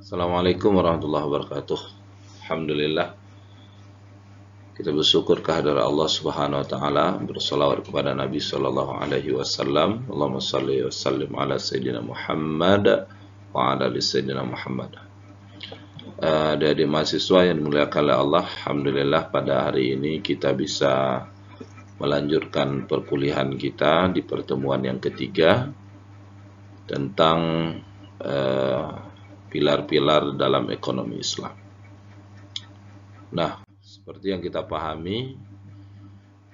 Assalamualaikum warahmatullahi wabarakatuh. Alhamdulillah, kita bersyukur kehadirat Allah Subhanahu wa taala, berselawat kepada Nabi sallallahu alaihi wasallam. Allahumma shalli wa sallim ala sayyidina Muhammad wa ala ali sayyidina Muhammad. Adik mahasiswa yang dimuliakan oleh Allah, alhamdulillah pada hari ini kita bisa melanjutkan perkuliahan kita di pertemuan yang ketiga tentang pilar-pilar dalam ekonomi Islam. Nah, seperti yang kita pahami,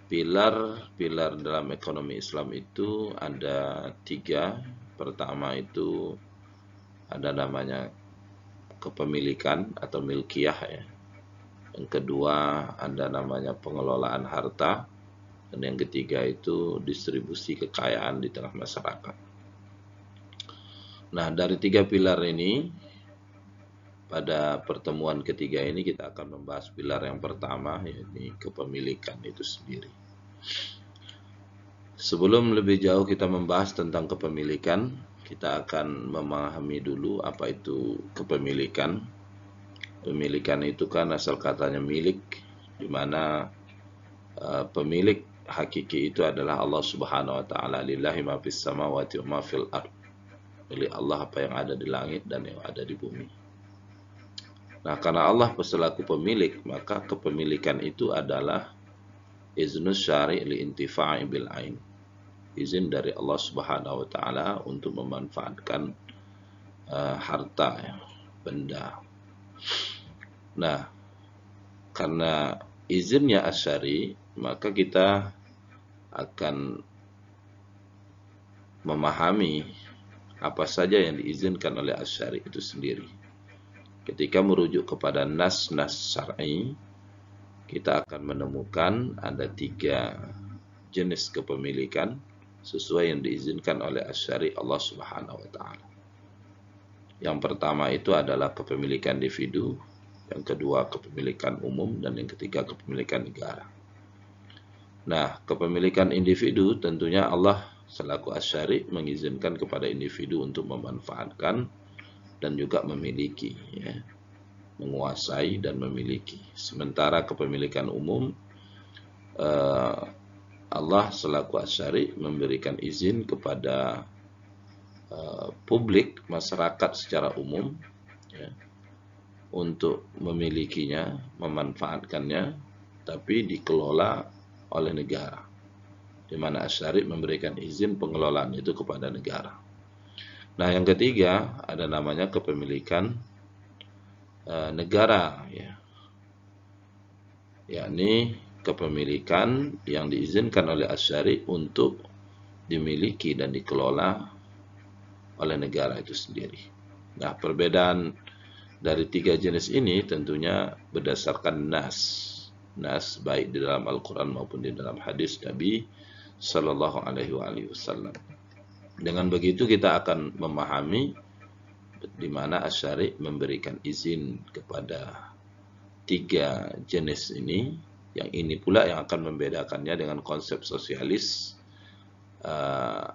pilar-pilar dalam ekonomi Islam itu ada 3. Pertama itu ada namanya kepemilikan atau milkiyah ya. Yang kedua ada namanya pengelolaan harta. Dan yang ketiga itu distribusi kekayaan di tengah masyarakat. Nah, dari 3 pilar ini, pada pertemuan ketiga ini kita akan membahas pilar yang pertama, yaitu kepemilikan itu sendiri. Sebelum lebih jauh kita membahas tentang kepemilikan, kita akan memahami dulu apa itu kepemilikan. Pemilikan itu kan asal katanya milik, di mana pemilik hakiki itu adalah Allah Subhanahu wa taala. Lillahi ma fis samawati wa ma fil ard. Milik Allah apa yang ada di langit dan yang ada di bumi. Nah, karena Allah selaku pemilik, maka kepemilikan itu adalah iznus syari' li intifa'i bil ain. Izin dari Allah Subhanahu wa taala untuk memanfaatkan harta ya, benda. Nah, karena izinnya asyari, maka kita akan memahami apa saja yang diizinkan oleh asyari itu sendiri. Ketika merujuk kepada nas-nas syar'i, kita akan menemukan ada 3 jenis kepemilikan sesuai yang diizinkan oleh asyari Allah Subhanahu wa taala. Yang pertama itu adalah kepemilikan individu, yang kedua kepemilikan umum, dan yang ketiga kepemilikan negara. Nah, kepemilikan individu tentunya Allah selaku asyari mengizinkan kepada individu untuk memanfaatkan dan juga memiliki, ya, menguasai dan memiliki. Sementara kepemilikan umum, Allah selaku asyari memberikan izin kepada publik, masyarakat secara umum, ya, untuk memilikinya, memanfaatkannya, tapi dikelola oleh negara, di mana asyari memberikan izin pengelolaan itu kepada negara. Nah, yang ketiga ada namanya kepemilikan negara, ya, yakni kepemilikan yang diizinkan oleh asyari untuk dimiliki dan dikelola oleh negara itu sendiri. Nah, perbedaan dari 3 jenis ini tentunya berdasarkan nas baik di dalam Al-Quran maupun di dalam hadis Nabi Sallallahu Alaihi Wasallam. Dengan begitu kita akan memahami di mana asyari memberikan izin kepada 3 jenis ini. Yang ini pula yang akan membedakannya dengan konsep sosialis,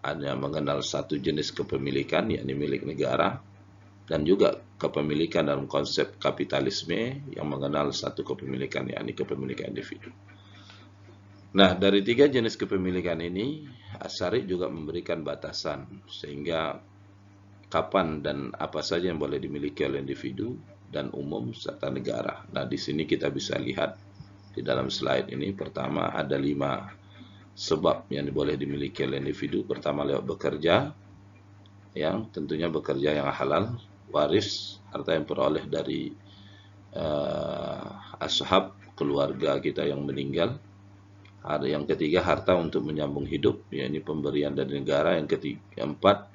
hanya mengenal 1 jenis kepemilikan, yakni milik negara, dan juga kepemilikan dalam konsep kapitalisme yang mengenal 1 kepemilikan, yakni kepemilikan individu. Nah, dari 3 jenis kepemilikan ini, asyari juga memberikan batasan sehingga kapan dan apa saja yang boleh dimiliki oleh individu dan umum serta negara. Nah, di sini kita bisa lihat di dalam slide ini. Pertama, ada 5 sebab yang boleh dimiliki oleh individu. Pertama, lewat bekerja, yang tentunya bekerja yang halal, waris, harta yang peroleh dari ashab, keluarga kita yang meninggal. Yang ketiga, harta untuk menyambung hidup, yakni pemberian dari negara. Yang keempat,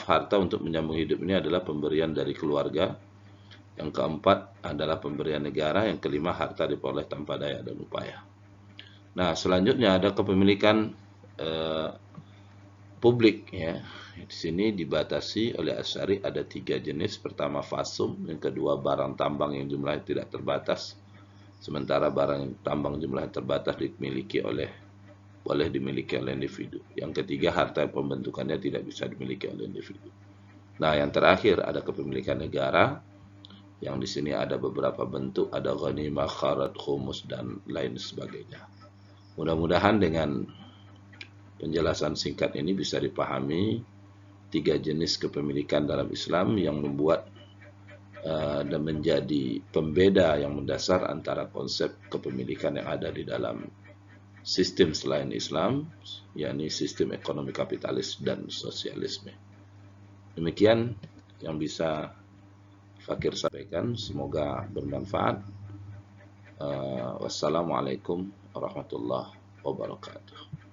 harta untuk menyambung hidup ini adalah pemberian dari keluarga. Yang keempat adalah pemberian negara. Yang kelima, harta diperoleh tanpa daya dan upaya. Nah, selanjutnya ada kepemilikan publik, ya. Di sini dibatasi oleh asyari ada 3 jenis. Pertama, fasum. Yang kedua, barang tambang yang jumlahnya tidak terbatas. Sementara barang tambang jumlahnya terbatas boleh dimiliki oleh individu. Yang ketiga, harta pembentukannya tidak bisa dimiliki oleh individu. Nah, yang terakhir ada kepemilikan negara, yang di sini ada beberapa bentuk, ada ghanimah, kharat, khumus, dan lain sebagainya. Mudah-mudahan dengan penjelasan singkat ini bisa dipahami 3 jenis kepemilikan dalam Islam yang membuat dan menjadi pembeda yang mendasar antara konsep kepemilikan yang ada di dalam sistem selain Islam, yakni sistem ekonomi kapitalis dan sosialisme. Demikian yang bisa Fakir sampaikan, semoga bermanfaat. Wassalamualaikum warahmatullahi wabarakatuh.